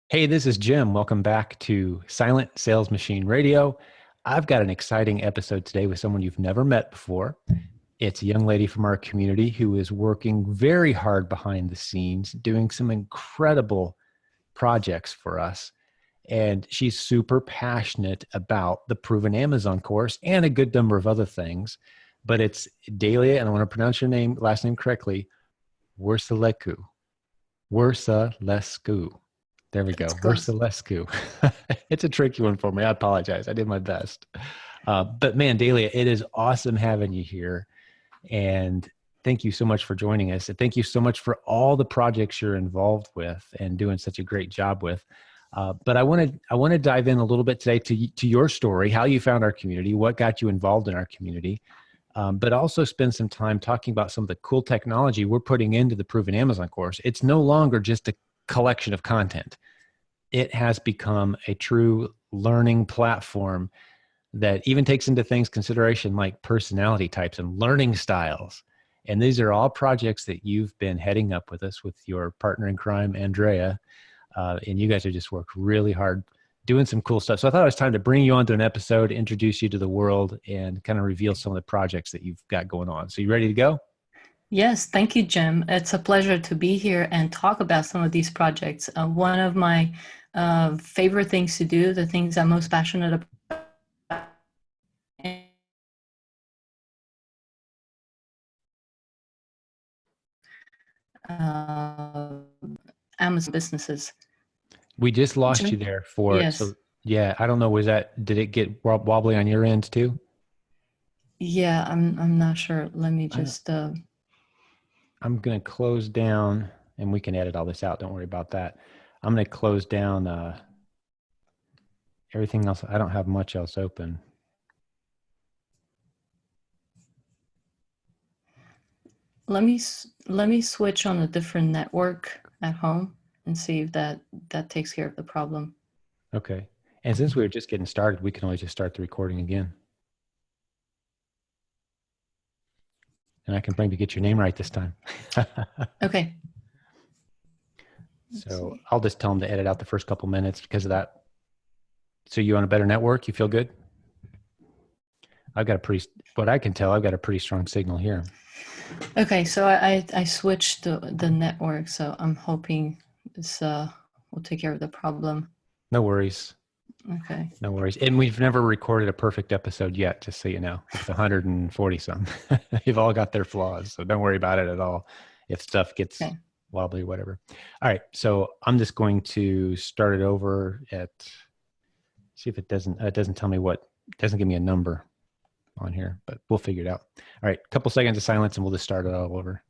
Hey, this is Jim. Welcome back to Silent Sales Machine Radio. I've got an exciting episode today with someone you've never met before. It's a young lady from our community who is working very hard behind the scenes, doing some incredible projects for us. And she's super passionate about the Proven Amazon course and a good number of other things. But it's Dahlia, and I want to pronounce your last name correctly, Wersalescu. Wersalescu. There we go. It's close. Versalescu. It's a tricky one for me. I apologize. I did my best. But man, Dahlia, it is awesome having you here. And thank you so much for joining us. And thank you so much for all the projects you're involved with and doing such a great job with. But I want to dive in a little bit today to your story, how you found our community, what got you involved in our community, but also spend some time talking about some of the cool technology we're putting into the Proven Amazon course. It's no longer just a collection of content. It has become a true learning platform that even takes into things consideration like personality types and learning styles. And these are all projects that you've been heading up with us with your partner in crime, Andrea. And you guys have just worked really hard doing some cool stuff. So I thought it was time to bring you onto an episode, introduce you to the world, and kind of reveal some of the projects that you've got going on. So you ready to go? Yes, thank you, Jim. It's a pleasure to be here and talk about some of these projects. One of my favorite things to do, the things I'm most passionate about, uh, Amazon businesses. We just lost you Jim? there Yes. yeah, I don't know, did it get wobbly on your end too? Yeah, I'm not sure. Let me just I'm going to close down, and we can edit all this out. Don't worry about that. I'm going to close down everything else. I don't have much else open. let me switch on a different network at home and see if that takes care of the problem. Okay. And since we were just getting started, we can always just start the recording again. And I can maybe get your name right this time. Okay. So I'll just tell them to edit out the first couple minutes because of that. So you on a better network? You feel good? What I can tell, I've got a pretty strong signal here. Okay, so I switched the network, so I'm hoping this will take care of the problem. No worries. Okay. No worries. And we've never recorded a perfect episode yet, just so you know. It's 140 some. They've all got their flaws, so don't worry about it at all if stuff gets wobbly or whatever. All right, so I'm just going to start it over see if it doesn't tell me it doesn't give me a number on here, but we'll figure it out. All right, a couple seconds of silence and we'll just start it all over.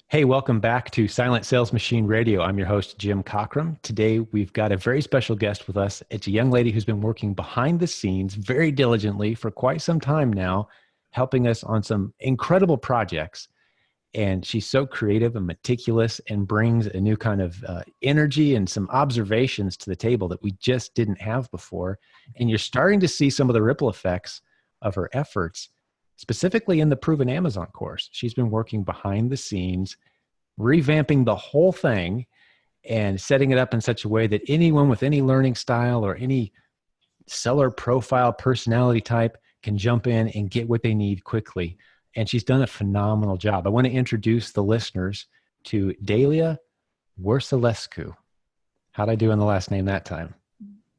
Hey, welcome back to Silent Sales Machine Radio. I'm your host, Jim Cockrum. Today, we've got a very special guest with us. It's a young lady who's been working behind the scenes very diligently for quite some time now, helping us on some incredible projects. And she's so creative and meticulous and brings a new kind of energy and some observations to the table that we just didn't have before. And you're starting to see some of the ripple effects of her efforts, specifically in the Proven Amazon course. She's been working behind the scenes, revamping the whole thing and setting it up in such a way that anyone with any learning style or any seller profile personality type can jump in and get what they need quickly. And she's done a phenomenal job. I want to introduce the listeners to Dahlia Wersalescu. How'd I do in the last name that time?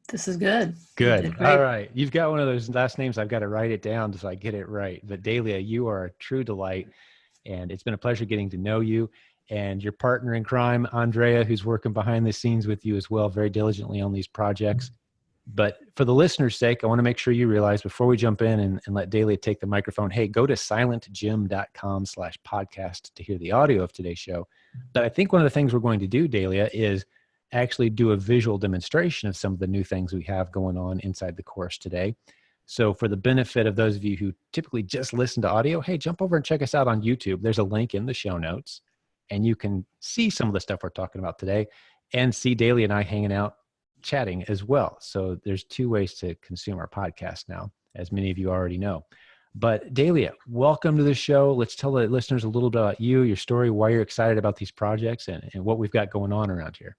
This is good. Good. All right. You've got one of those last names. I've got to write it down so I get it right. But Dahlia, you are a true delight. And it's been a pleasure getting to know you and your partner in crime, Andrea, who's working behind the scenes with you as well, very diligently on these projects. But for the listener's sake, I want to make sure you realize before we jump in and let Dahlia take the microphone, hey, go to silentjim.com/podcast to hear the audio of today's show. But I think one of the things we're going to do, Dahlia, is actually do a visual demonstration of some of the new things we have going on inside the course today. So for the benefit of those of you who typically just listen to audio, hey, jump over and check us out on YouTube. There's a link in the show notes, and you can see some of the stuff we're talking about today and see Dahlia and I hanging out, chatting as well. So there's two ways to consume our podcast now, as many of you already know. But Dahlia, welcome to the show. Let's tell the listeners a little bit about you, your story, why you're excited about these projects, and what we've got going on around here.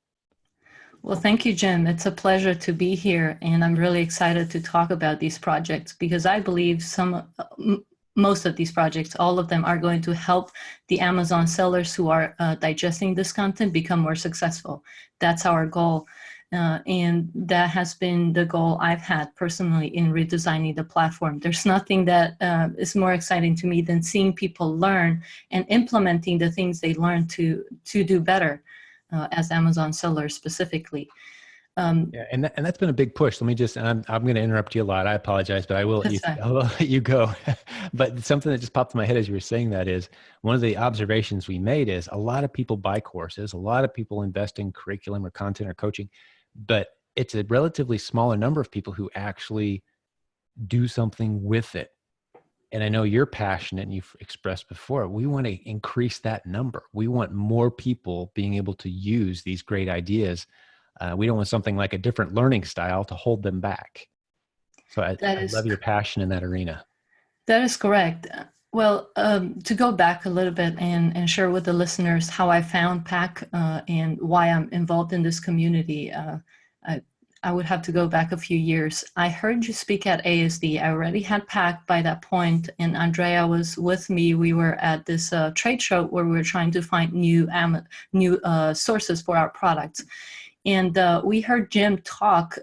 Well, thank you, Jim. It's a pleasure to be here, and I'm really excited to talk about these projects because I believe most of these projects, all of them, are going to help the Amazon sellers who are digesting this content become more successful. That's our goal. And that has been the goal I've had personally in redesigning the platform. There's nothing that is more exciting to me than seeing people learn and implementing the things they learn to do better as Amazon sellers specifically. Yeah, and that's been a big push. Let me just, and I'm going to interrupt you a lot. I apologize, but I will let you go. But something that just popped in my head as you were saying that is one of the observations we made is a lot of people buy courses, a lot of people invest in curriculum or content or coaching, but it's a relatively smaller number of people who actually do something with it. And I know you're passionate and you've expressed before, we want to increase that number. We want more people being able to use these great ideas. We don't want something like a different learning style to hold them back. So I love your passion in that arena. That is correct. Well, to go back a little bit and share with the listeners how I found PAC and why I'm involved in this community, I would have to go back a few years. I heard you speak at ASD. I already had PAC by that point, and Andrea was with me. We were at this trade show where we were trying to find new sources for our products. And we heard Jim talk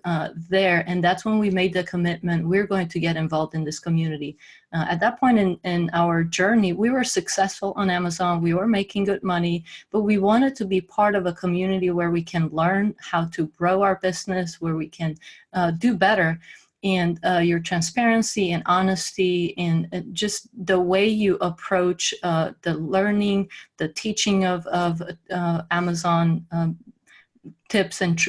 there, and that's when we made the commitment, we're going to get involved in this community. At that point in our journey, we were successful on Amazon, we were making good money, but we wanted to be part of a community where we can learn how to grow our business, where we can do better. And your transparency and honesty and just the way you approach the learning, the teaching of Amazon tips and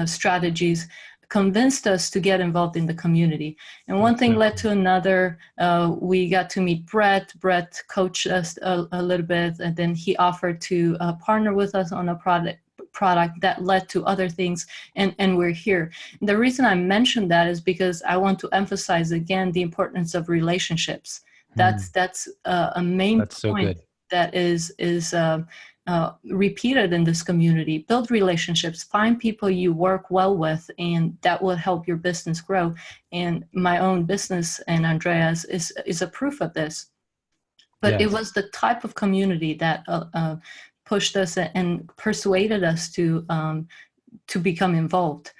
strategies convinced us to get involved in the community. And one thing led to another. We got to meet Brett. Brett coached us a little bit, and then he offered to partner with us on a product that led to other things, and we're here. The reason I mentioned that is because I want to emphasize again the importance of relationships. That's a main point so that is repeated in this community. Build relationships, find people you work well with, and that will help your business grow. And my own business and Andrea's is a proof of this. But yes, it was the type of community that pushed us and persuaded us to become involved.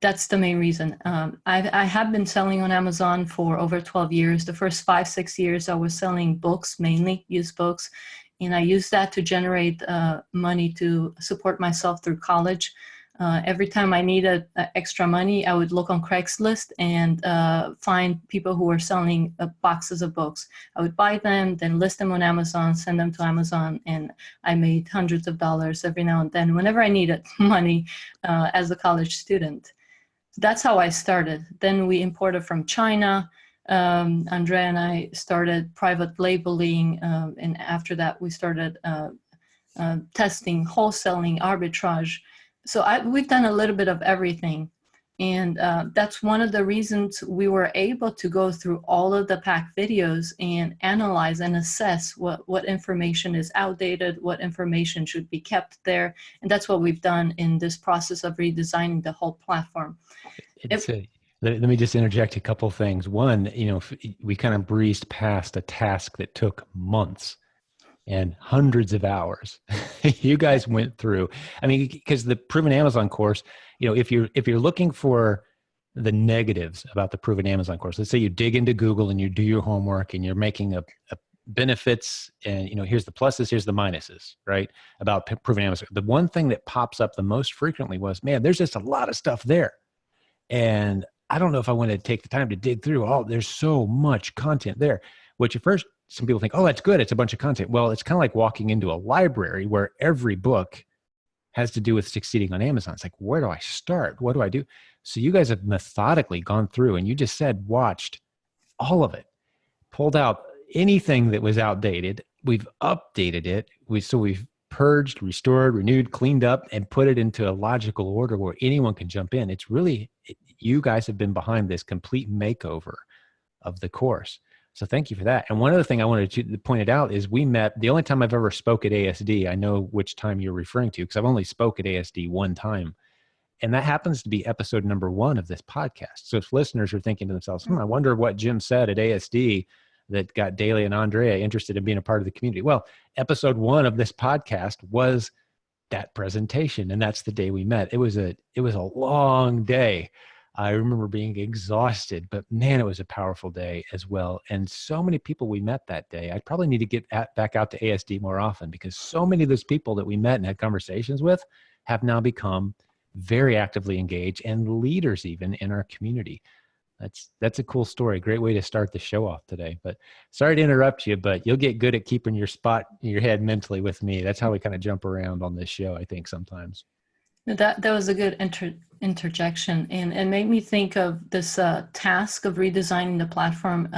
That's the main reason. I have been selling on Amazon for over 12 years. The first 5-6 years I was selling books, mainly used books. And I used that to generate money to support myself through college. Every time I needed extra money, I would look on Craigslist and find people who were selling boxes of books. I would buy them, then list them on Amazon, send them to Amazon, and I made hundreds of dollars every now and then whenever I needed money as a college student. That's how I started. Then we imported from China. Andrea and I started private labeling, and after that we started testing, wholesaling, arbitrage. So we've done a little bit of everything, and that's one of the reasons we were able to go through all of the PAC videos and analyze and assess what information is outdated, what information should be kept there, and that's what we've done in this process of redesigning the whole platform. Let me just interject a couple of things. One, we kind of breezed past a task that took months and hundreds of hours. You guys went through. I mean, because the Proven Amazon course, if you're looking for the negatives about the Proven Amazon course, let's say you dig into Google and you do your homework and you're making a benefits and here's the pluses, here's the minuses, right? About Proven Amazon. The one thing that pops up the most frequently was, man, there's just a lot of stuff there. And I don't know if I want to take the time to dig through there's so much content there, which at first some people think, oh, that's good, it's a bunch of content. Well, it's kind of like walking into a library where every book has to do with succeeding on Amazon. It's like, where do I start? What do I do? So you guys have methodically gone through, and you just said, watched all of it, pulled out anything that was outdated. We've updated it. We've purged, restored, renewed, cleaned up, and put it into a logical order where anyone can jump in. It's really, you guys have been behind this complete makeover of the course. So thank you for that. And one other thing I wanted to point it out is we met, the only time I've ever spoke at ASD, I know which time you're referring to, because I've only spoke at ASD one time. And that happens to be episode number 1 of this podcast. So if listeners are thinking to themselves, I wonder what Jim said at ASD that got Dalia and Andrea interested in being a part of the community. Well, episode 1 of this podcast was that presentation. And that's the day we met. It was a long day. I remember being exhausted, but man, it was a powerful day as well. And so many people we met that day. I probably need to get back out to ASD more often, because so many of those people that we met and had conversations with have now become very actively engaged and leaders even in our community. That's a cool story. Great way to start the show off today. But sorry to interrupt you, but you'll get good at keeping your spot in your head mentally with me. That's how we kind of jump around on this show, I think, sometimes. That was a good interjection, and it made me think of this task of redesigning the platform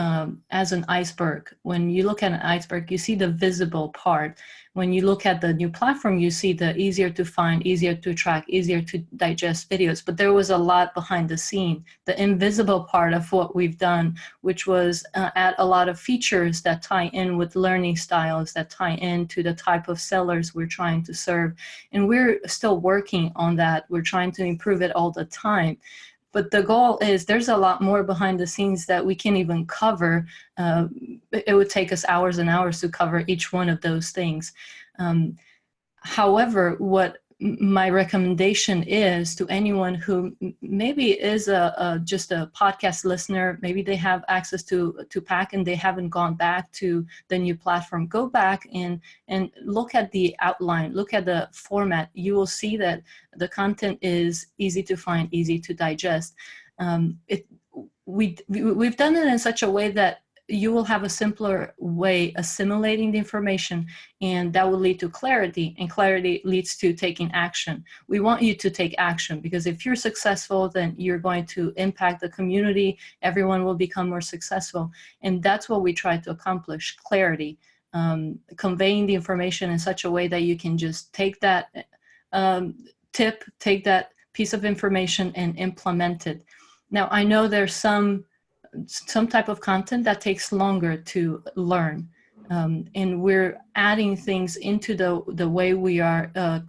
as an iceberg. When you look at an iceberg, you see the visible part. When you look at the new platform, you see the easier to find, easier to track, easier to digest videos. But there was a lot behind the scene, the invisible part of what we've done, which was add a lot of features that tie in with learning styles, that tie into the type of sellers we're trying to serve. And we're still working on that. We're trying to improve it all the time. But the goal is there's a lot more behind the scenes that we can't even cover. It would take us hours and hours to cover each one of those things. However, what my recommendation is to anyone who maybe is just a podcast listener, maybe they have access to PAC and they haven't gone back to the new platform, go back and look at the outline, look at the format. You will see that the content is easy to find, easy to digest. We've done it in such a way that you will have a simpler way assimilating the information, and that will lead to clarity, and clarity leads to taking action. We want you to take action, because if you're successful, then you're going to impact the community. Everyone will become more successful. And that's what we try to accomplish: clarity, conveying the information in such a way that you can just take that tip, take that piece of information and implement it. Now, I know there's some type of content that takes longer to learn. And we're adding things into the way we are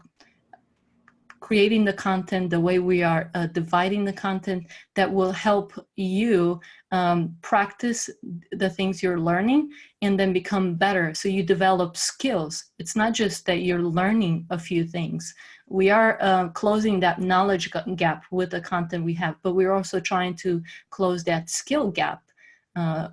creating the content, the way we are dividing the content, that will help you practice the things you're learning and then become better. So you develop skills. It's not just that you're learning a few things. We are closing that knowledge gap with the content we have, but we're also trying to close that skill gap.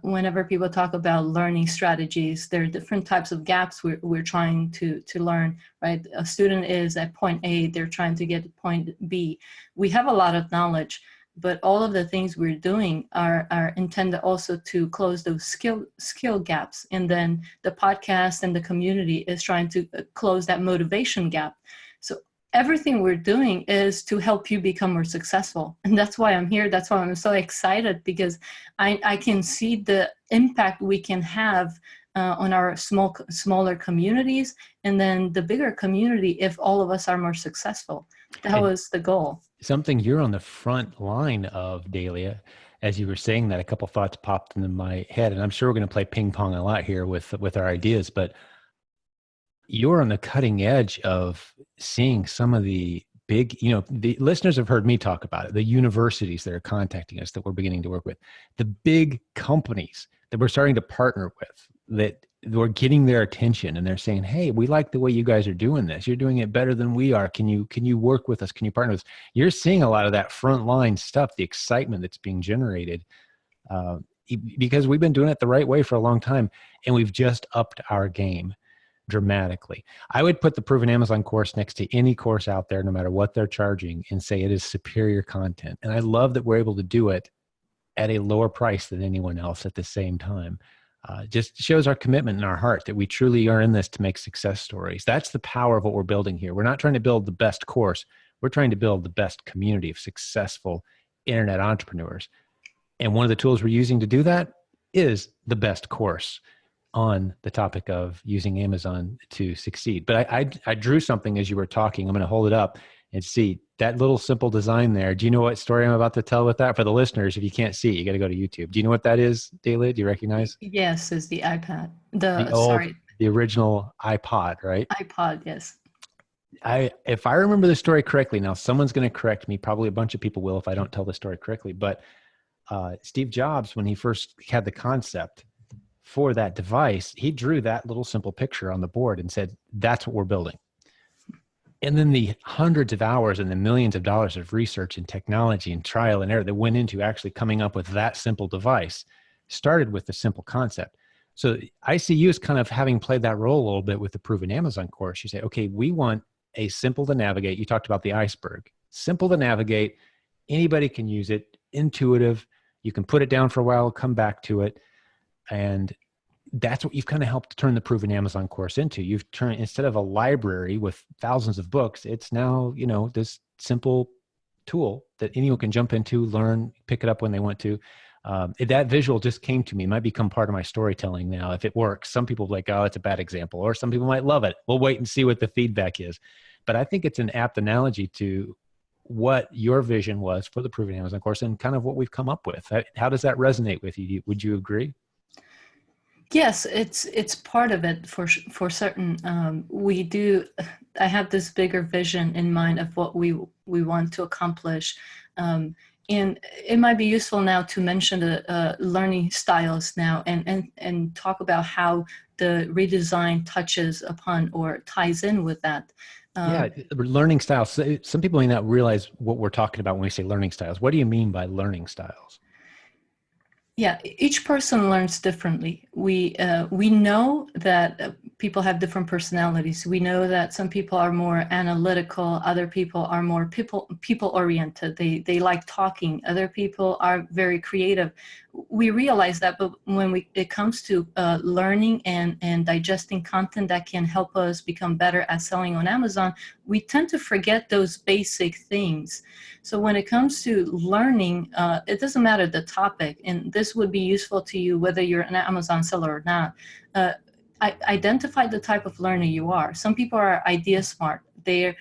Whenever people talk about learning strategies, there are different types of gaps we're trying to learn, right? A student is at point A, they're trying to get to point B. We have a lot of knowledge, but all of the things we're doing are intended also to close those skill gaps. And then the podcast and the community is trying to close that motivation gap. So everything we're doing is to help you become more successful. And that's why I'm here. That's why I'm so excited, because I can see the impact we can have on our smaller communities, and then the bigger community if all of us are more successful. That was the goal. Something you're on the front line of, Dalia. As you were saying that, a couple thoughts popped into my head, and I'm sure we're going to play ping pong a lot here with our ideas, but you're on the cutting edge of seeing some of the big, the listeners have heard me talk about it, the universities that are contacting us that we're beginning to work with, the big companies that we're starting to partner with, that we're getting their attention, and they're saying, hey, we like the way you guys are doing this. You're doing it better than we are. Can you work with us? Can you partner with us? You're seeing a lot of that frontline stuff, the excitement that's being generated, because we've been doing it the right way for a long time, and we've just upped our game dramatically. I would put the Proven Amazon course next to any course out there, no matter what they're charging, and say it is superior content. And I love that we're able to do it at a lower price than anyone else at the same time. Just shows our commitment in our heart that we truly are in this to make success stories. That's the power of what we're building here. We're not trying to build the best course. We're trying to build the best community of successful internet entrepreneurs. And one of the tools we're using to do that is the best course on the topic of using Amazon to succeed. But I drew something as you were talking. I'm going to hold it up. and see that little simple design there. Do you know what story I'm about to tell with that? For the listeners, if you can't see, you got to go to YouTube. Do you know what that is, Dalia? Do you recognize? Yes, is the iPad. The Sorry, the original iPod, right? iPod, yes. If I remember the story correctly, now someone's going to correct me. Probably a bunch of people will if I don't tell the story correctly. But Steve Jobs, when he first had the concept for that device, he drew that little simple picture on the board and said, "That's what we're building." And then the hundreds of hours and the millions of dollars of research and technology and trial and error that went into actually coming up with that simple device started with the simple concept. So I see you as kind of having played that role a little bit with the Proven Amazon course. You say, okay, we want a simple to navigate. You talked about the iceberg. Simple to navigate. Anybody can use it. Intuitive. You can put it down for a while, come back to it. And that's what you've kind of helped turn the Proven Amazon course into. You've turned, instead of a library with thousands of books, it's now, you know, this simple tool that anyone can jump into, learn, pick it up when they want to. That visual just came to me. It might become part of my storytelling now if it works. Some people are like, oh, it's a bad example, or some people might love it. We'll wait and see what the feedback is. But I think it's an apt analogy to what your vision was for the Proven Amazon course and kind of what we've come up with. How does that resonate with you? Would you agree? Yes, it's part of it for certain. We do. I have this bigger vision in mind of what we want to accomplish, and it might be useful now to mention the learning styles now, and talk about how the redesign touches upon or ties in with that. Yeah, learning styles. So some people may not realize what we're talking about when we say learning styles. What do you mean by learning styles? Yeah, each person learns differently. We know that people have different personalities. We know that some people are more analytical, other people are more people oriented. They like talking. Other people are very creative. We realize that, but when it comes to learning and digesting content that can help us become better at selling on Amazon, we tend to forget those basic things. So when it comes to learning, it doesn't matter the topic, and this would be useful to you whether you're an Amazon seller or not. Identify the type of learner you are. Some people are idea smart. They're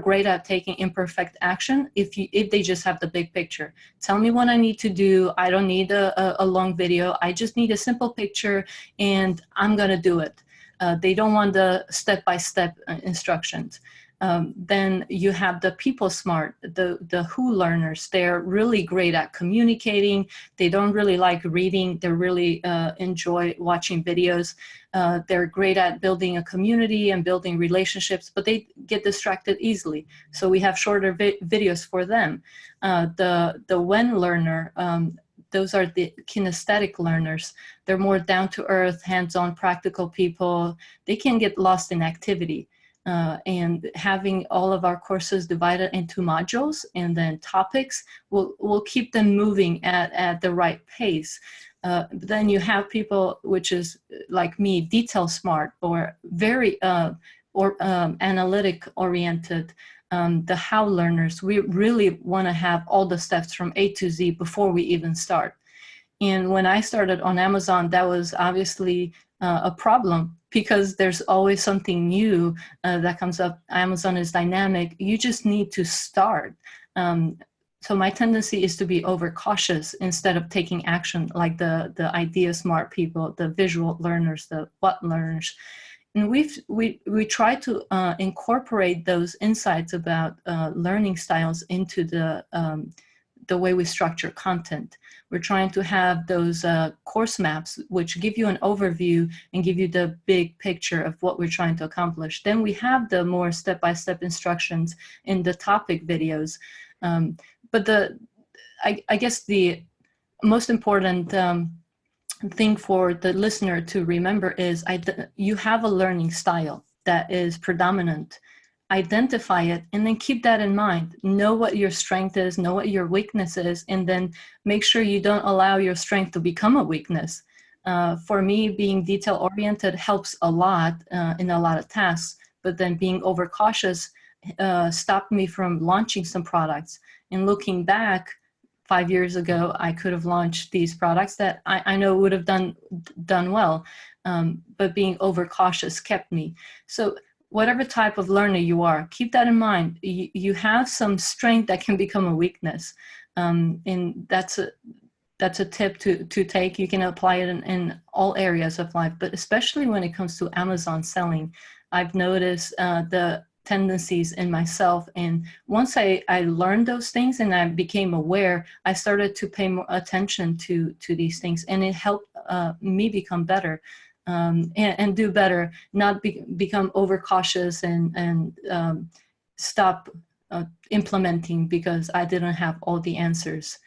great at taking imperfect action if they just have the big picture. Tell me what I need to do. I don't need a long video. I just need a simple picture, and I'm gonna do it. They don't want the step-by-step instructions. Then you have the people smart, the who learners. They're really great at communicating. They don't really like reading. They really enjoy watching videos. They're great at building a community and building relationships, but they get distracted easily. So we have shorter videos for them. The when learner, those are the kinesthetic learners. They're more down-to-earth, hands-on, practical people. They can get lost in activity. And having all of our courses divided into modules and then topics will keep them moving at the right pace. Then you have people, which is like me, detail smart or very analytic oriented. The how learners, we really want to have all the steps from A to Z before we even start. And when I started on Amazon, that was obviously a problem because there's always something new that comes up. Amazon is dynamic. You just need to start. So my tendency is to be overcautious instead of taking action like the idea smart people, the visual learners, the what learners. And we try to incorporate those insights about learning styles into the way we structure content. We're trying to have those course maps, which give you an overview and give you the big picture of what we're trying to accomplish. Then we have the more step-by-step instructions in the topic videos. But I guess the most important thing for the listener to remember is you have a learning style that is predominant. Identify it and then keep that in mind. Know what your strength is, know what your weakness is, and then make sure you don't allow your strength to become a weakness. For me, being detail oriented helps a lot in a lot of tasks, but then being overcautious stopped me from launching some products. And looking back, 5 years ago, I could have launched these products that I know would have done well, but being overcautious kept me. So whatever type of learner you are, keep that in mind. You have some strength that can become a weakness. And that's a tip to take. You can apply it in all areas of life, but especially when it comes to Amazon selling. I've noticed the tendencies in myself. And once I learned those things and I became aware, I started to pay more attention to these things, and it helped me become better. And do better, not become overcautious and stop implementing because I didn't have all the answers.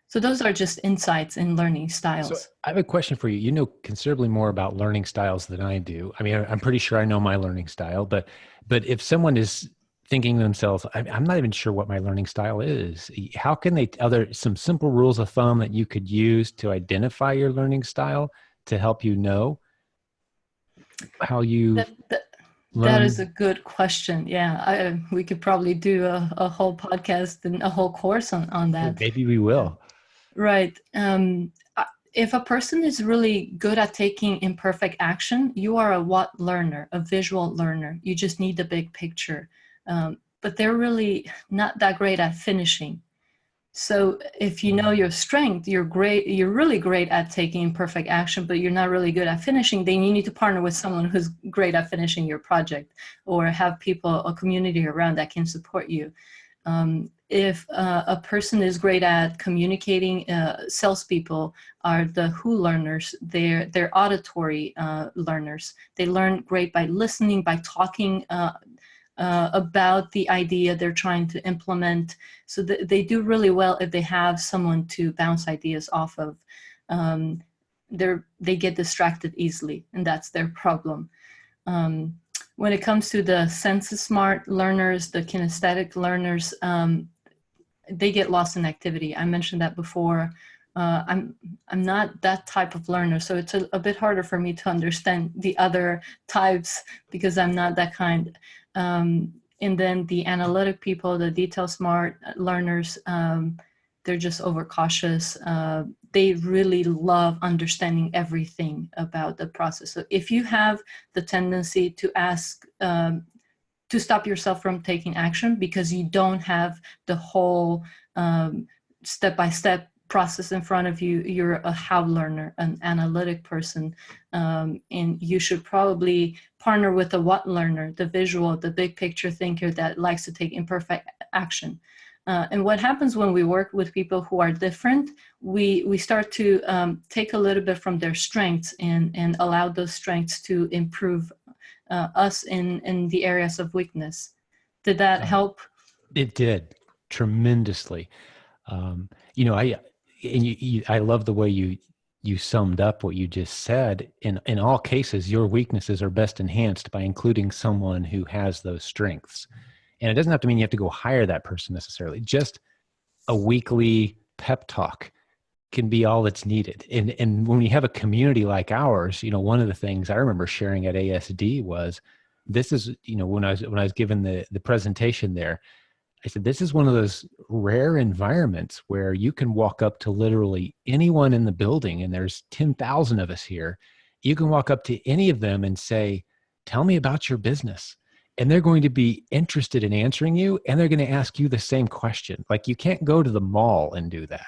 So those are just insights in learning styles. So I have a question for you. You know considerably more about learning styles than I do. I mean, I'm pretty sure I know my learning style, but if someone is thinking to themselves, I'm not even sure what my learning style is, how can they, are there some simple rules of thumb that you could use to identify your learning style to help you know how you learn? That is a good question. Yeah, we could probably do a whole podcast and a whole course on that. Maybe we will. Right. If a person is really good at taking imperfect action, you are a what learner, a visual learner. You just need the big picture. But they're really not that great at finishing. So if you know your strength, you're really great at taking imperfect action, but you're not really good at finishing, then you need to partner with someone who's great at finishing your project, or have people, a community around that can support you. If a person is great at communicating, salespeople are the who learners. They're auditory learners. They learn great by listening, by talking about the idea they're trying to implement. So they do really well if they have someone to bounce ideas off of. They get distracted easily, and that's their problem. When it comes to the sense smart learners, the kinesthetic learners, they get lost in activity. I mentioned that before. I'm not that type of learner, so it's a bit harder for me to understand the other types because I'm not that kind. And then the analytic people, the detail smart learners, they're just overcautious. They really love understanding everything about the process. So if you have the tendency to ask, to stop yourself from taking action because you don't have the whole step-by-step process in front of you, you're a how learner, an analytic person, and you should probably partner with a what learner, the visual, the big picture thinker that likes to take imperfect action. And what happens when we work with people who are different, we start to take a little bit from their strengths and allow those strengths to improve us in the areas of weakness. Did that help? It did tremendously. I love the way you summed up what you just said. In all cases, your weaknesses are best enhanced by including someone who has those strengths. And it doesn't have to mean you have to go hire that person necessarily. Just a weekly pep talk can be all that's needed. And when you have a community like ours, one of the things I remember sharing at ASD was, this is, when I was given the presentation there, I said, this is one of those rare environments where you can walk up to literally anyone in the building, and there's 10,000 of us here. You can walk up to any of them and say, tell me about your business. And they're going to be interested in answering you, and they're going to ask you the same question. Like, you can't go to the mall and do that.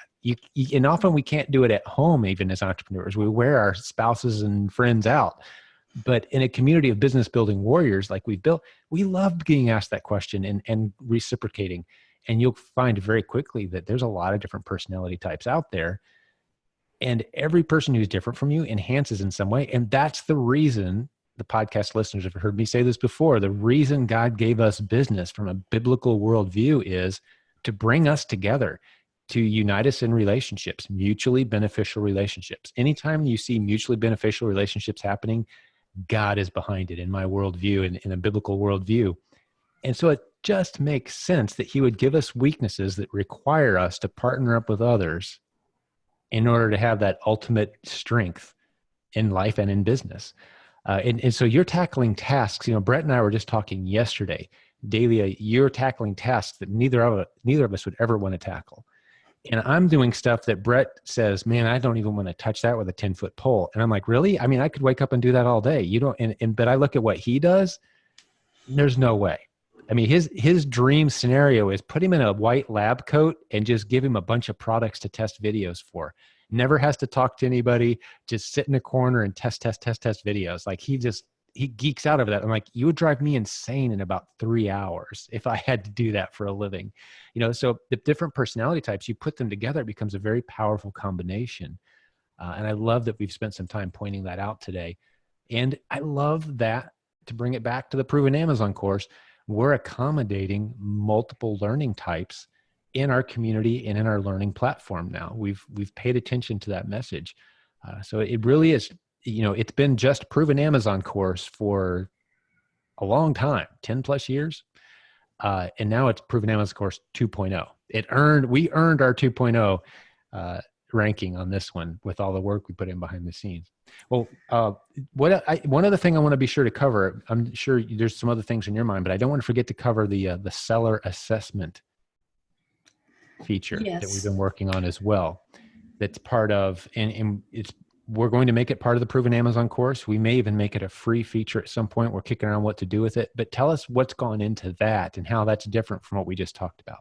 And often we can't do it at home, even as entrepreneurs. We wear our spouses and friends out. But in a community of business building warriors like we've built, we love being asked that question and reciprocating. And you'll find very quickly that there's a lot of different personality types out there. And every person who's different from you enhances in some way. And that's the reason, the podcast listeners have heard me say this before, the reason God gave us business from a biblical worldview is to bring us together, to unite us in relationships, mutually beneficial relationships. Anytime you see mutually beneficial relationships happening, God is behind it in my worldview and in a biblical worldview. And so it just makes sense that he would give us weaknesses that require us to partner up with others in order to have that ultimate strength in life and in business. And so you're tackling tasks. Brett and I were just talking yesterday. Dalia, you're tackling tasks that neither of us would ever want to tackle. And I'm doing stuff that Brett says, man, I don't even want to touch that with a 10-foot pole. And I'm like, really? I mean, I could wake up and do that all day. You don't, but I look at what he does. There's no way. I mean, his dream scenario is put him in a white lab coat and just give him a bunch of products to test videos for. Never has to talk to anybody, just sit in a corner and test videos. Like he geeks out over that. I'm like, you would drive me insane in about 3 hours if I had to do that for a living. So the different personality types, you put them together, it becomes a very powerful combination. And I love that we've spent some time pointing that out today. And I love that, to bring it back to the Proven Amazon course, we're accommodating multiple learning types in our community and in our learning platform now. We've paid attention to that message. So it really is, it's been just Proven Amazon course for a long time, 10 plus years. And now it's Proven Amazon course 2.0. We earned our 2.0 ranking on this one with all the work we put in behind the scenes. Well, one other thing I want to be sure to cover, I'm sure there's some other things in your mind, but I don't want to forget to cover the seller assessment feature that we've been working on as well. That's part of, and we're going to make it part of the Proven Amazon course. We may even make it a free feature at some point. We're kicking around what to do with it, but tell us what's gone into that and how that's different from what we just talked about.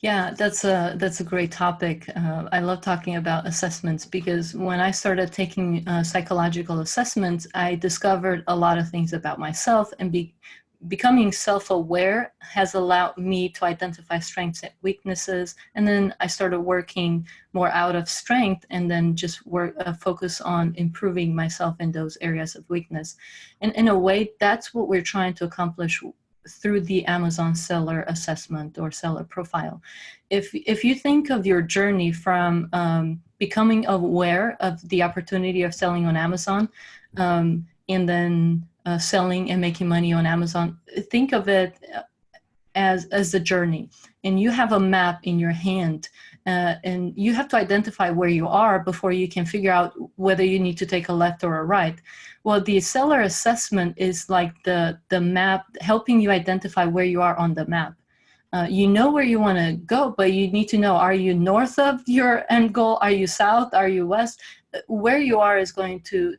Yeah, that's a great topic. I love talking about assessments because when I started taking psychological assessments, I discovered a lot of things about myself, and becoming self-aware has allowed me to identify strengths and weaknesses. And then I started working more out of strength and then just focus on improving myself in those areas of weakness. And in a way, that's what we're trying to accomplish through the Amazon seller assessment or seller profile. If you think of your journey from becoming aware of the opportunity of selling on Amazon, and then selling and making money on Amazon, think of it as a journey. And you have a map in your hand, and you have to identify where you are before you can figure out whether you need to take a left or a right. Well, the seller assessment is like the map helping you identify where you are on the map. You know where you want to go, but you need to know, are you north of your end goal? Are you south? Are you west? Where you are is going to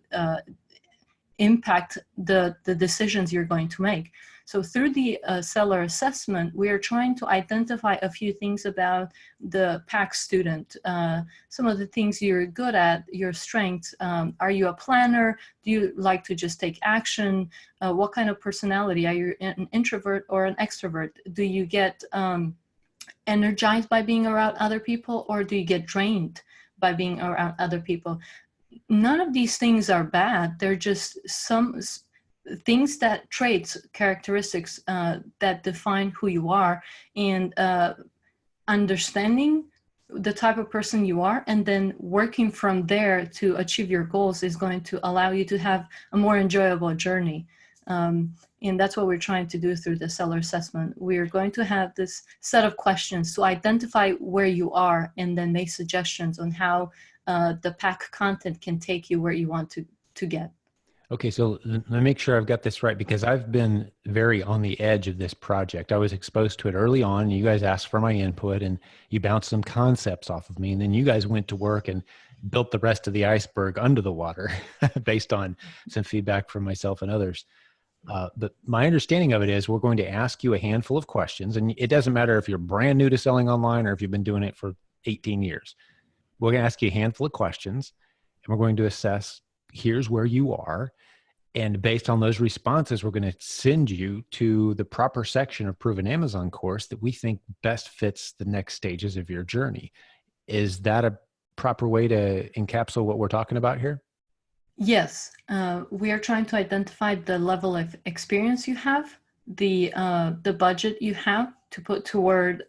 impact the decisions you're going to make. So through the seller assessment, we are trying to identify a few things about the PAC student, some of the things you're good at, your strengths. Are you a planner? Do you like to just take action? What kind of personality? Are you an introvert or an extrovert? Do you get energized by being around other people, or do you get drained by being around other people? None of these things are bad. They're just some things, that traits, characteristics that define who you are, and understanding the type of person you are and then working from there to achieve your goals is going to allow you to have a more enjoyable journey. And that's what we're trying to do through the seller assessment. We're going to have this set of questions to identify where you are and then make suggestions on how the PAC content can take you where you want to get. Okay, so let me make sure I've got this right, because I've been very on the edge of this project. I was exposed to it early on. You guys asked for my input and you bounced some concepts off of me. And then you guys went to work and built the rest of the iceberg under the water based on some feedback from myself and others. But my understanding of it is we're going to ask you a handful of questions, and it doesn't matter if you're brand new to selling online or if you've been doing it for 18 years. We're going to ask you a handful of questions, and we're going to assess, here's where you are. And based on those responses, we're going to send you to the proper section of Proven Amazon course that we think best fits the next stages of your journey. Is that a proper way to encapsulate what we're talking about here? Yes, we are trying to identify the level of experience you have, the budget you have to put toward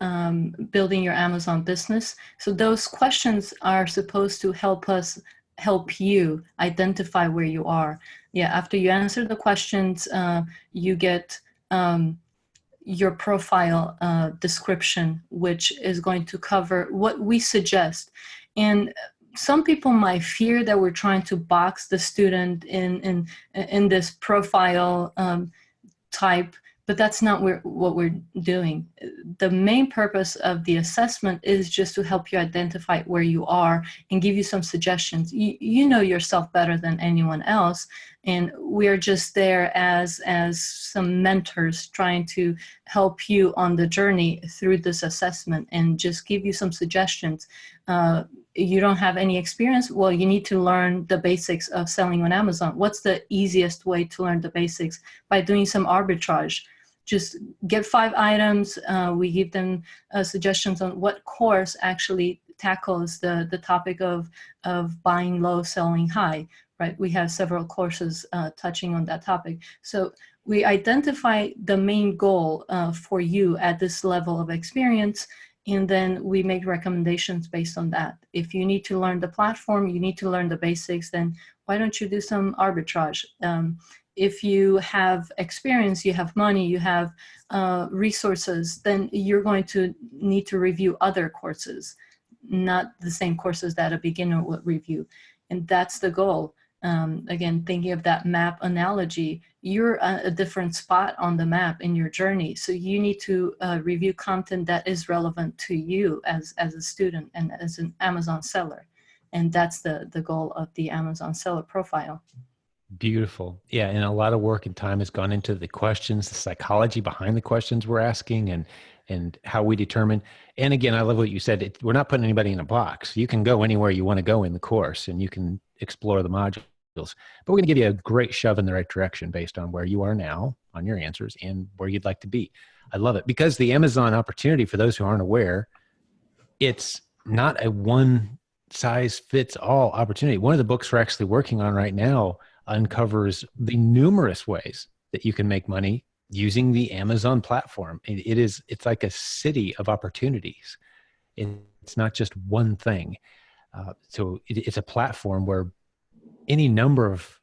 building your Amazon business. So those questions are supposed to help you identify where you are. Yeah, after you answer the questions, you get your profile description, which is going to cover what we suggest. And some people might fear that we're trying to box the student in this profile type, but that's not what we're doing. The main purpose of the assessment is just to help you identify where you are and give you some suggestions. You know yourself better than anyone else, and we're just there as some mentors trying to help you on the journey through this assessment and just give you some suggestions. You don't have any experience, well, you need to learn the basics of selling on Amazon. What's the easiest way to learn the basics? By doing some arbitrage. Just get 5 items. We give them suggestions on what course actually tackles the topic of buying low, selling high, right? We have several courses touching on that topic. So we identify the main goal for you at this level of experience, and then we make recommendations based on that. If you need to learn the platform, you need to learn the basics, then why don't you do some arbitrage? If you have experience, you have money, you have resources, then you're going to need to review other courses, not the same courses that a beginner would review. And that's the goal. Again, thinking of that map analogy, you're a different spot on the map in your journey. So you need to review content that is relevant to you as a student and as an Amazon seller. And that's the goal of the Amazon seller profile. Beautiful. Yeah. And a lot of work and time has gone into the questions, the psychology behind the questions we're asking, and how we determine. And again, I love what you said. We're not putting anybody in a box. You can go anywhere you want to go in the course, and you can explore the modules. But we're going to give you a great shove in the right direction based on where you are now on your answers and where you'd like to be. I love it, because the Amazon opportunity, for those who aren't aware, it's not a one size fits all opportunity. One of the books we're actually working on right now uncovers the numerous ways that you can make money using the Amazon platform. It's like a city of opportunities. It's not just one thing. So it's a platform where any number of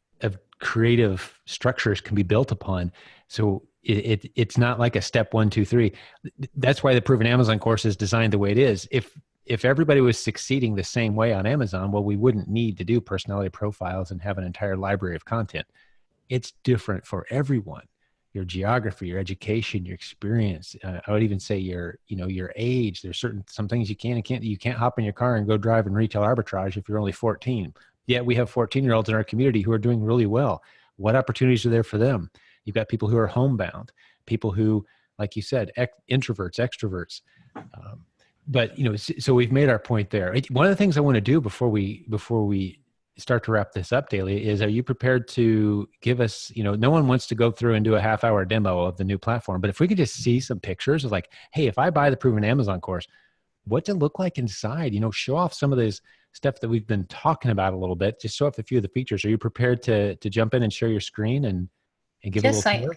creative structures can be built upon. So it's not like a step 1, 2, 3. That's why the Proven Amazon course is designed the way it is. If everybody was succeeding the same way on Amazon, well, we wouldn't need to do personality profiles and have an entire library of content. It's different for everyone. Your geography, your education, your experience. I would even say your age. There's some things you can't hop in your car and go drive in retail arbitrage if you're only 14. Yet we have 14-year-olds in our community who are doing really well. What opportunities are there for them? You've got people who are homebound, people who, like you said, introverts, extroverts. But so we've made our point there. One of the things I want to do before we start to wrap this up, Daily, is, are you prepared to give us, no one wants to go through and do a half-hour demo of the new platform, but if we could just see some pictures of, like, hey, if I buy the Proven Amazon course, what's it look like inside? Show off some of this stuff that we've been talking about a little bit. Just show off a few of the features. Are you prepared to jump in and share your screen and give a little tour?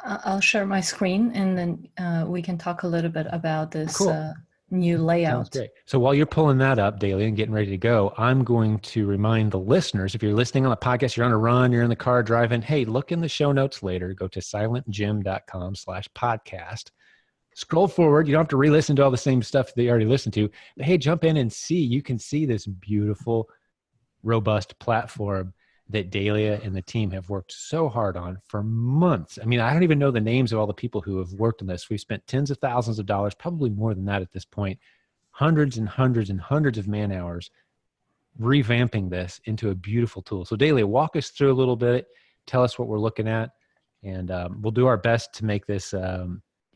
I'll share my screen, and then we can talk a little bit about this. Cool. New layout. Sounds great. So while you're pulling that up, Daily, and getting ready to go, I'm going to remind the listeners, if you're listening on a podcast, you're on a run, you're in the car driving, hey, look in the show notes later. Go to silentjim.com/podcast. Scroll forward. You don't have to re-listen to all the same stuff that you already listened to. But hey, jump in and see. You can see this beautiful, robust platform that Dahlia and the team have worked so hard on for months. I mean, I don't even know the names of all the people who have worked on this. We've spent tens of thousands of dollars, probably more than that at this point, hundreds and hundreds and hundreds of man hours revamping this into a beautiful tool. So Dahlia, walk us through a little bit, tell us what we're looking at, and we'll do our best to make this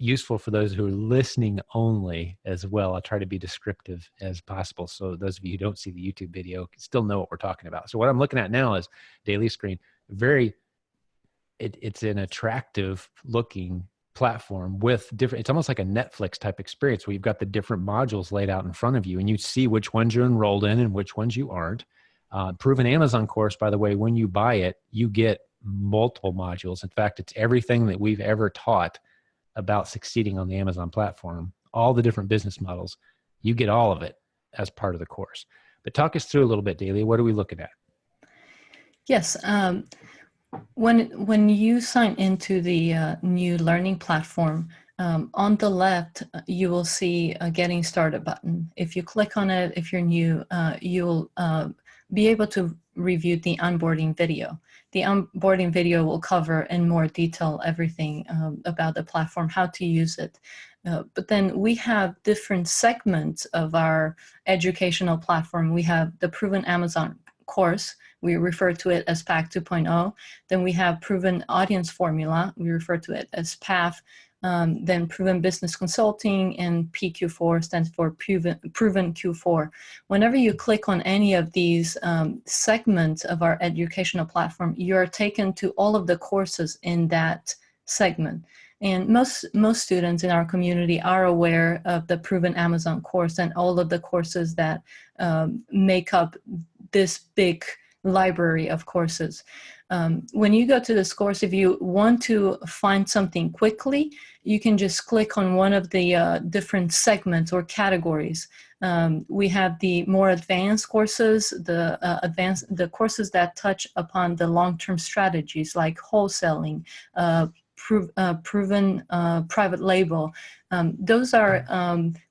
useful for those who are listening only as well. I'll try to be descriptive as possible, so those of you who don't see the YouTube video can still know what we're talking about. So what I'm looking at now is Daily screen. It's an attractive looking platform with different, it's almost like a Netflix type experience where you've got the different modules laid out in front of you, and you see which ones you're enrolled in and which ones you aren't. Proven Amazon course, by the way, when you buy it, you get multiple modules. In fact, it's everything that we've ever taught about succeeding on the Amazon platform, all the different business models. You get all of it as part of the course. But talk us through a little bit, Dahlia. What are we looking at? Yes. When you sign into the new learning platform, on the left, you will see a Getting Started button. If you click on it, if you're new, you'll be able to reviewed the onboarding video. The onboarding video will cover in more detail everything about the platform, how to use it. But then we have different segments of our educational platform. We have the Proven Amazon course. We refer to it as PAC 2.0. Then we have Proven Audience Formula. We refer to it as PATH. Then Proven Business Consulting, and PQ4 stands for Proven Q4. Whenever you click on any of these segments of our educational platform, you're taken to all of the courses in that segment. And most students in our community are aware of the Proven Amazon course and all of the courses that make up this big library of courses. When you go to this course, if you want to find something quickly, you can just click on one of the different segments or categories. We have the more advanced courses, the courses that touch upon the long-term strategies like wholesaling, proven private label. Those are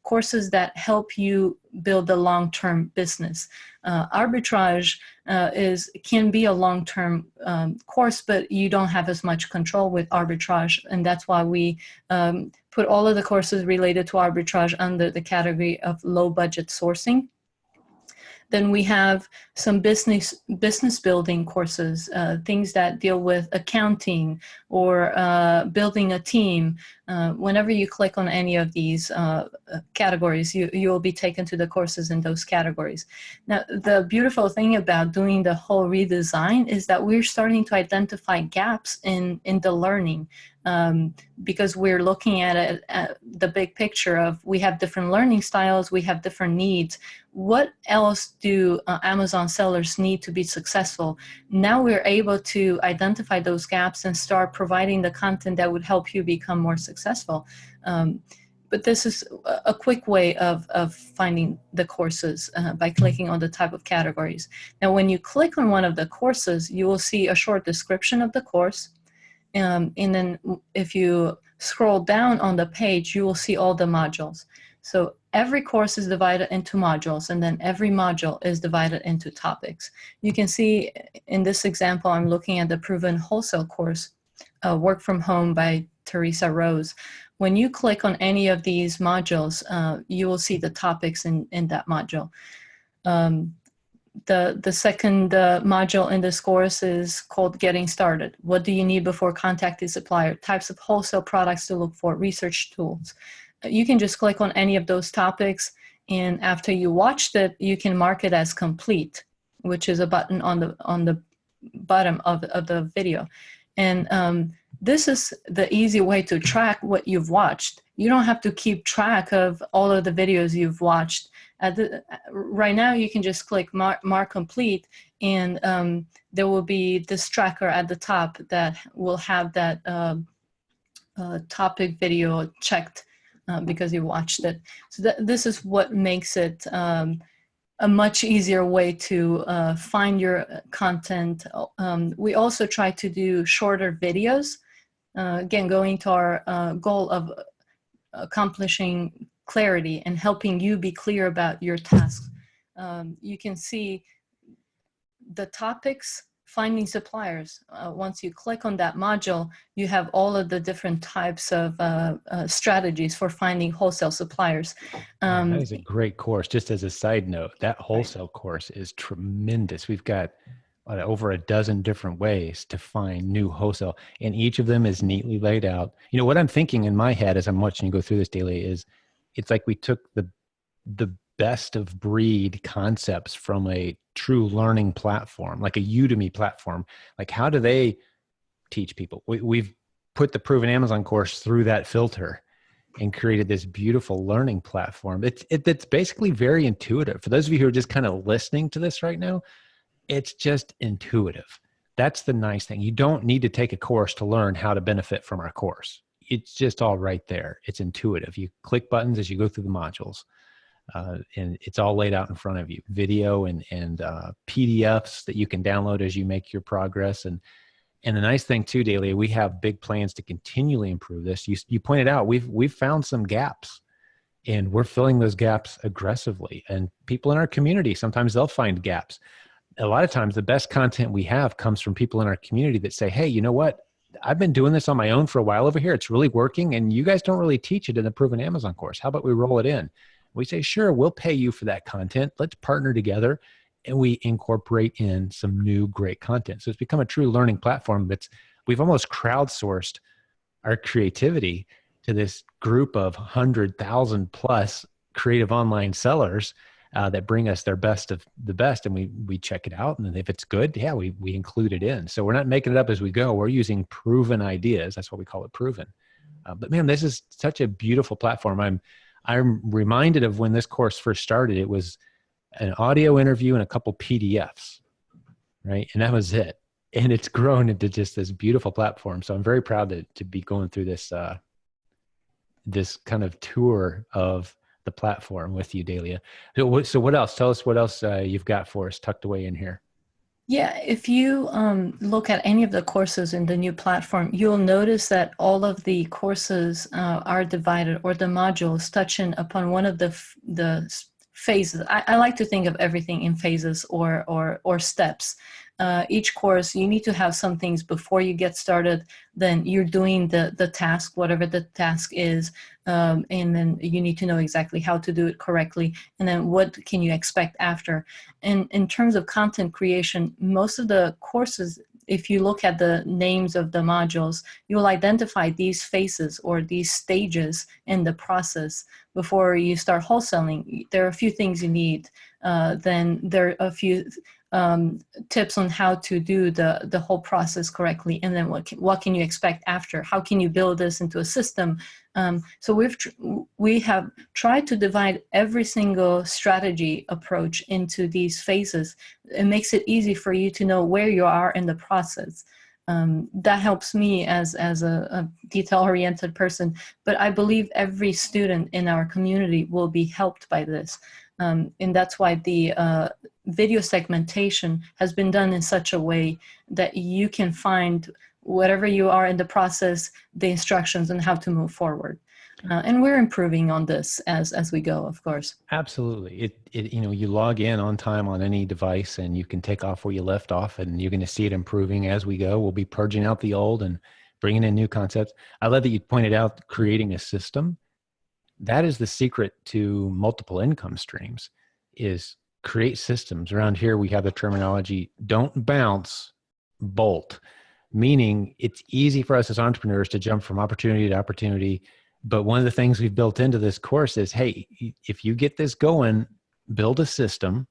courses that help you build a long-term business. Arbitrage can be a long-term course, but you don't have as much control with arbitrage, and that's why we put all of the courses related to arbitrage under the category of low-budget sourcing. Then we have some business building courses, things that deal with accounting or building a team. Whenever you click on any of these categories, you will be taken to the courses in those categories. Now, the beautiful thing about doing the whole redesign is that we're starting to identify gaps in the learning. Because we're looking at the big picture of we have different learning styles, we have different needs. What else do Amazon sellers need to be successful? Now we're able to identify those gaps and start providing the content that would help you become more successful. But this is a quick way of finding the courses by clicking on the type of categories. Now, when you click on one of the courses, you will see a short description of the course. And then if you scroll down on the page, you will see all the modules. So every course is divided into modules, and then every module is divided into topics. You can see in this example, I'm looking at the Proven Wholesale course, Work From Home by Teresa Rose. When you click on any of these modules, you will see the topics in that module. The second module in this course is called Getting Started. What do you need before contacting supplier? Types of wholesale products to look for, research tools. You can just click on any of those topics, and after you watched it, you can mark it as complete, which is a button on the bottom of the video. And this is the easy way to track what you've watched. You don't have to keep track of all of the videos you've watched. Right now, you can just click mark complete, and there will be this tracker at the top that will have that topic video checked because you watched it. So this is what makes it a much easier way to find your content. We also try to do shorter videos, again, going to our goal of accomplishing clarity and helping you be clear about your tasks. You can see the topics, finding suppliers. Once you click on that module, you have all of the different types of strategies for finding wholesale suppliers. That is a great course. Just as a side note, that wholesale course is tremendous. We've got over a dozen different ways to find new wholesale, and each of them is neatly laid out. You know, what I'm thinking in my head as I'm watching you go through this daily is, it's like we took the best of breed concepts from a true learning platform, like a Udemy platform. Like, how do they teach people? We've put the Proven Amazon course through that filter and created this beautiful learning platform. It's basically very intuitive. For those of you who are just kind of listening to this right now, it's just intuitive. That's the nice thing. You don't need to take a course to learn how to benefit from our course. It's just all right there. It's intuitive. You click buttons as you go through the modules, and it's all laid out in front of you. Video and PDFs that you can download as you make your progress. And the nice thing too, Dalia, we have big plans to continually improve this. You pointed out we've found some gaps, and we're filling those gaps aggressively. And people in our community, sometimes they'll find gaps. a lot of times the best content we have comes from people in our community that say, hey, you know what? I've been doing this on my own for a while over here. It's really working. And you guys don't really teach it in the Proven Amazon course. How about we roll it in? We say, sure, we'll pay you for that content. Let's partner together. And we incorporate in some new great content. So it's become a true learning platform we've almost crowdsourced our creativity to this group of 100,000 plus creative online sellers that bring us their best of the best. And we check it out. And if it's good, yeah, we include it in. So we're not making it up as we go. We're using proven ideas. That's what we call it, proven. But man, this is such a beautiful platform. I'm reminded of when this course first started. It was an audio interview and a couple PDFs, right? And that was it. And it's grown into just this beautiful platform. So I'm very proud to be going through this this kind of tour of the platform with you, Dahlia. So what else? Tell us what else you've got for us tucked away in here. Yeah, if you look at any of the courses in the new platform, you'll notice that all of the courses are divided, or the modules touching upon one of the phases. I like to think of everything in phases or steps. Each course, you need to have some things before you get started. Then you're doing the task, whatever the task is, and then you need to know exactly how to do it correctly. And then what can you expect after? And in terms of content creation, most of the courses, if you look at the names of the modules, you'll identify these phases or these stages in the process before you start wholesaling. There are a few things you need. Then there are a few tips on how to do the whole process correctly, and then what can you expect after? How can you build this into a system? So we have tried to divide every single strategy approach into these phases. It makes it easy for you to know where you are in the process. That helps me as a detail-oriented person, but I believe every student in our community will be helped by this. And that's why the video segmentation has been done in such a way that you can find whatever you are in the process, the instructions on how to move forward. And we're improving on this as we go, of course. Absolutely. You log in on time on any device and you can take off where you left off, and you're going to see it improving as we go. We'll be purging out the old and bringing in new concepts. I love that you pointed out creating a system. That is the secret to multiple income streams, is create systems. Around here, we have the terminology, don't bounce, bolt, meaning it's easy for us as entrepreneurs to jump from opportunity to opportunity. But one of the things we've built into this course is, hey, if you get this going, build a system,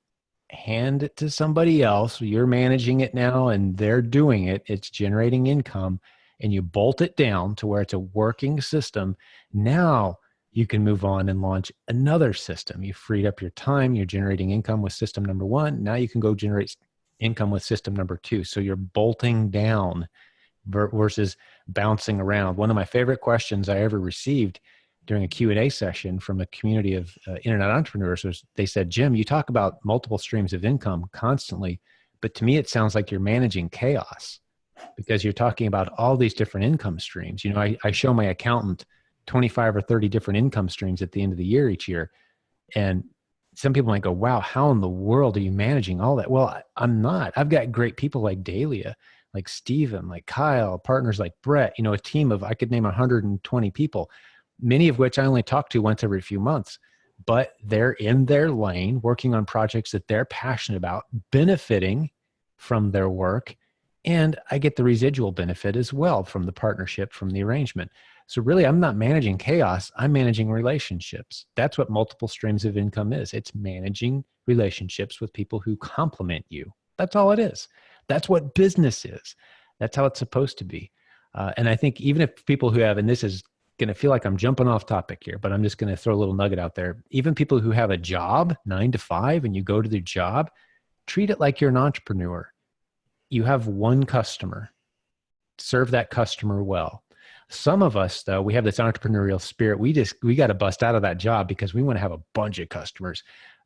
hand it to somebody else. You're managing it now and they're doing it. It's generating income, and you bolt it down to where it's a working system. Now you can move on and launch another system. You freed up your time. You're generating income with system number one. Now you can go generate income with system number two. So you're bolting down versus bouncing around. One of my favorite questions I ever received during a Q&A session from a community of internet entrepreneurs was, they said, Jim, you talk about multiple streams of income constantly, but to me, it sounds like you're managing chaos, because you're talking about all these different income streams. You know, I show my accountant 25 or 30 different income streams at the end of the year each year. And some people might go, wow, how in the world are you managing all that? Well, I'm not. I've got great people like Dahlia, like Steven, like Kyle, partners like Brett, you know, a team of, I could name 120 people, many of which I only talk to once every few months, but they're in their lane working on projects that they're passionate about, benefiting from their work. And I get the residual benefit as well from the partnership, from the arrangement. So really, I'm not managing chaos. I'm managing relationships. That's what multiple streams of income is. It's managing relationships with people who complement you. That's all it is. That's what business is. That's how it's supposed to be. And I think even if people who have, and this is going to feel like I'm jumping off topic here, but I'm just going to throw a little nugget out there. Even people who have a job, 9 to 5, and you go to their job, treat it like you're an entrepreneur. You have one customer. Serve that customer well. Some of us, though, we have this entrepreneurial spirit. We got to bust out of that job because we want to have a bunch of customers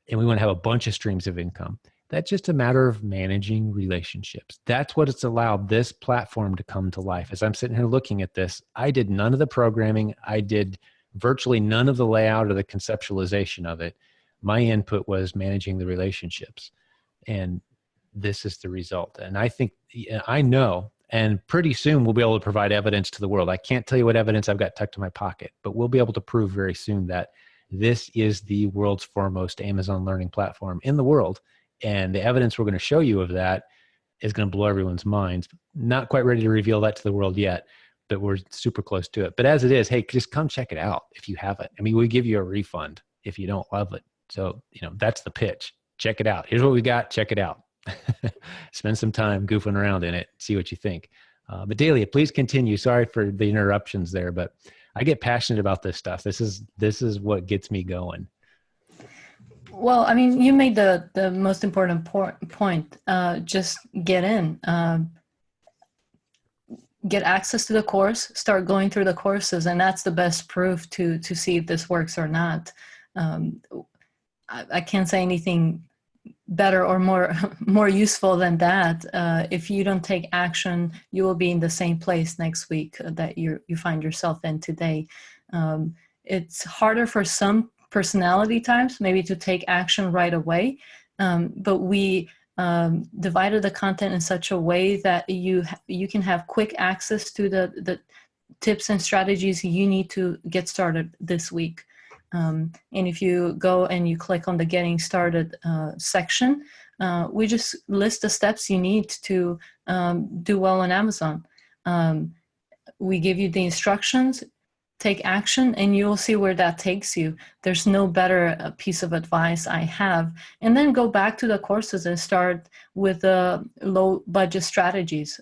and we want to have a bunch of streams of income. That's just a matter of managing relationships. That's what it's allowed this platform to come to life. As I'm sitting here looking at this, I did none of the programming. I did virtually none of the layout or the conceptualization of it. My input was managing the relationships. And this is the result. And I think, I know, and pretty soon we'll be able to provide evidence to the world. I can't tell you what evidence I've got tucked in my pocket, but we'll be able to prove very soon that this is the world's foremost Amazon learning platform in the world. And the evidence we're going to show you of that is going to blow everyone's minds. Not quite ready to reveal that to the world yet, but we're super close to it. But as it is, hey, just come check it out if you haven't. I mean, we give you a refund if you don't love it. So, that's the pitch. Check it out. Here's what we got. Check it out. Spend some time goofing around in it. See what you think. But Dahlia, please continue. Sorry for the interruptions there, but I get passionate about this stuff. This is what gets me going. Well, I mean, you made the most important point. Just get in, get access to the course, start going through the courses, and that's the best proof to see if this works or not. I can't say anything better or more useful than that. If you don't take action, you will be in the same place next week that you find yourself in today. It's harder for some personality types maybe to take action right away, but we divided the content in such a way that you can have quick access to the tips and strategies you need to get started this week. And if you go and you click on the Getting Started section, we just list the steps you need to do well on Amazon. We give you the instructions, take action, and you'll see where that takes you. There's no better piece of advice I have. And then go back to the courses and start with low budget strategies.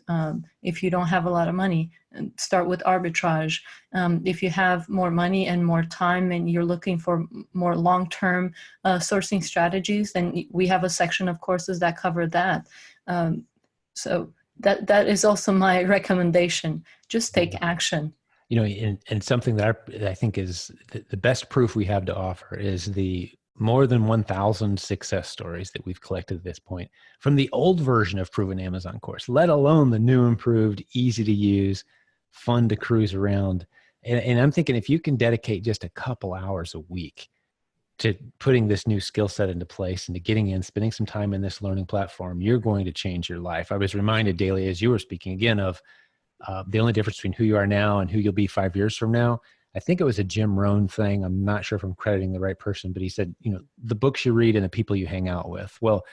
If you don't have a lot of money, start with arbitrage. If you have more money and more time and you're looking for more long-term sourcing strategies, then we have a section of courses that cover that. So that is also my recommendation. Just take action. And something that I think is the best proof we have to offer is the more than 1,000 success stories that we've collected at this point from the old version of Proven Amazon course, let alone the new, improved, easy to use, fun to cruise around. And I'm thinking if you can dedicate just a couple hours a week to putting this new skill set into place and to getting in, spending some time in this learning platform, you're going to change your life. I was reminded daily as you were speaking again of the only difference between who you are now and who you'll be 5 years from now. I think it was a Jim Rohn thing. I'm not sure if I'm crediting the right person, but he said, the books you read and the people you hang out with. Well,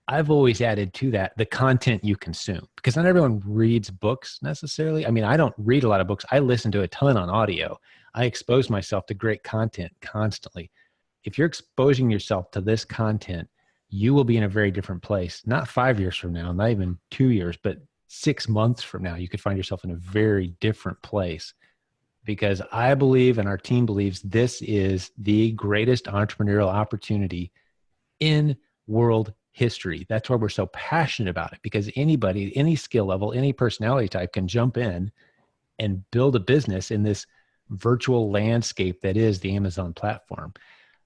I've always added to that the content you consume, because not everyone reads books necessarily. I mean, I don't read a lot of books. I listen to a ton on audio. I expose myself to great content constantly. If you're exposing yourself to this content, you will be in a very different place, not 5 years from now, not even 2 years, but 6 months from now, you could find yourself in a very different place, because I believe and our team believes this is the greatest entrepreneurial opportunity in world history. That's why we're so passionate about it, because anybody, any skill level, any personality type can jump in and build a business in this virtual landscape that is the Amazon platform.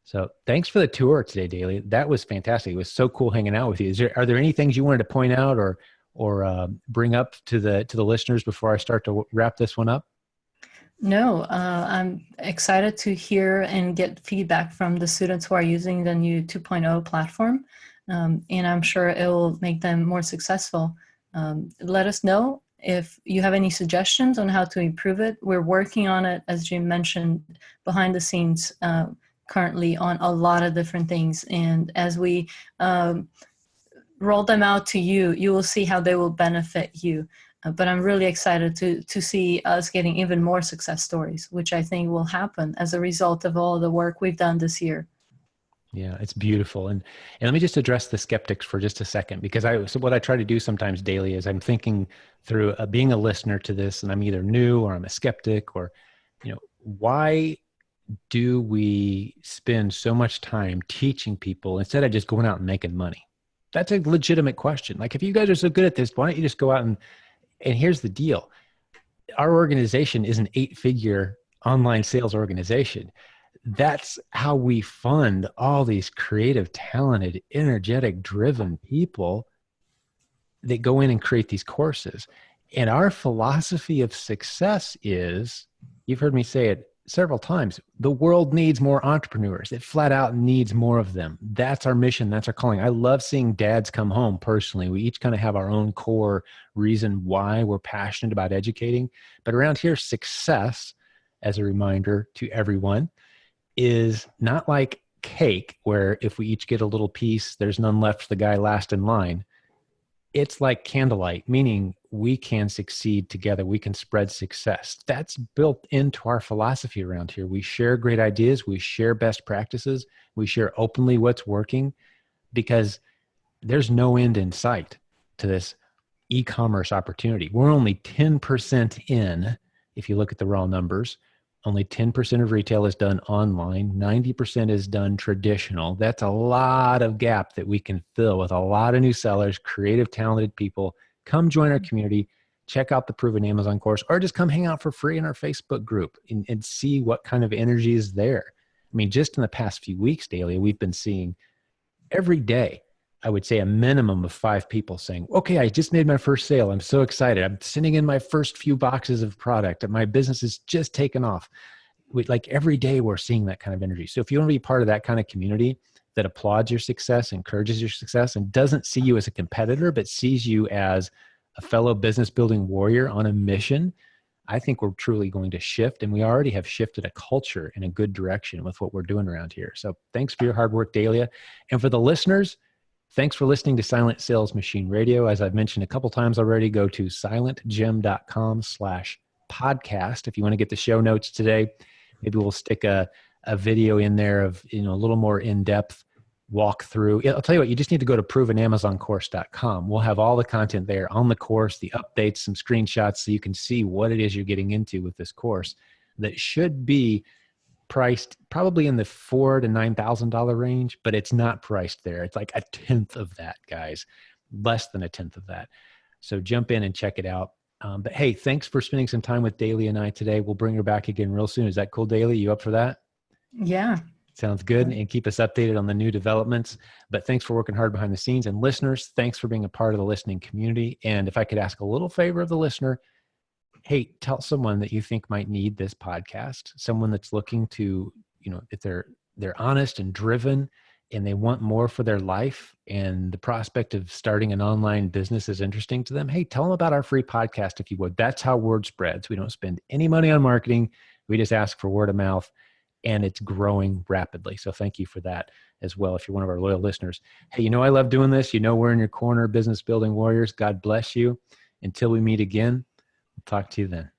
So thanks for the tour today, Dahlia. That was fantastic. It was so cool hanging out with you. Are there any things you wanted to point out or bring up to the listeners before I start to wrap this one up? No, I'm excited to hear and get feedback from the students who are using the new 2.0 platform, and I'm sure it will make them more successful. Let us know if you have any suggestions on how to improve it. We're working on it, as Jim mentioned, behind the scenes currently on a lot of different things, and as we roll them out to you, you will see how they will benefit you. But I'm really excited to see us getting even more success stories, which I think will happen as a result of all the work we've done this year. Yeah, it's beautiful. And let me just address the skeptics for just a second, because so what I try to do sometimes daily is I'm thinking through being a listener to this, and I'm either new or I'm a skeptic, or, why do we spend so much time teaching people instead of just going out and making money? That's a legitimate question. Like, if you guys are so good at this, why don't you just go out and here's the deal. Our organization is an 8-figure online sales organization. That's how we fund all these creative, talented, energetic, driven people that go in and create these courses. And our philosophy of success is, you've heard me say it several times, the world needs more entrepreneurs. It flat out needs more of them. That's our mission. That's our calling. I love seeing dads come home personally. We each kind of have our own core reason why we're passionate about educating. But around here, success, as a reminder to everyone, is not like cake, where if we each get a little piece, there's none left for the guy last in line. It's like candlelight, meaning we can succeed together. We can spread success. That's built into our philosophy around here. We share great ideas. We share best practices. We share openly what's working, because there's no end in sight to this e-commerce opportunity. We're only 10% in. If you look at the raw numbers, only 10% of retail is done online. 90% is done traditional. That's a lot of gap that we can fill with a lot of new sellers, creative, talented people. Come join our community, check out the Proven Amazon course, or just come hang out for free in our Facebook group and see what kind of energy is there. I mean, just in the past few weeks, Dahlia, we've been seeing every day, I would say a minimum of 5 people saying, okay, I just made my first sale. I'm so excited. I'm sending in my first few boxes of product and my business is just taken off. Like every day we're seeing that kind of energy. So if you want to be part of that kind of community that applauds your success, encourages your success, and doesn't see you as a competitor, but sees you as a fellow business building warrior on a mission, I think we're truly going to shift. And we already have shifted a culture in a good direction with what we're doing around here. So thanks for your hard work, Dahlia. And for the listeners, thanks for listening to Silent Sales Machine Radio. As I've mentioned a couple times already, go to silentgem.com/podcast. If you want to get the show notes today, maybe we'll stick a video in there of, a little more in-depth walkthrough. I'll tell you what, you just need to go to provenamazoncourse.com. We'll have all the content there on the course, the updates, some screenshots, so you can see what it is you're getting into with this course that should be priced probably in the $4,000 to $9,000 range, but it's not priced there. It's like a tenth of that, guys, less than a tenth of that. So jump in and check it out. But hey, thanks for spending some time with Dahlia and I today. We'll bring her back again real soon. Is that cool, Dahlia? You up for that? Yeah. Sounds good. And keep us updated on the new developments. But thanks for working hard behind the scenes. And listeners, thanks for being a part of the listening community. And if I could ask a little favor of the listener, hey, tell someone that you think might need this podcast, someone that's looking to, if they're honest and driven and they want more for their life and the prospect of starting an online business is interesting to them. Hey, tell them about our free podcast, if you would. That's how word spreads. We don't spend any money on marketing. We just ask for word of mouth, and it's growing rapidly. So thank you for that as well, if you're one of our loyal listeners. Hey, I love doing this. We're in your corner, business building warriors. God bless you. Until we meet again, we'll talk to you then.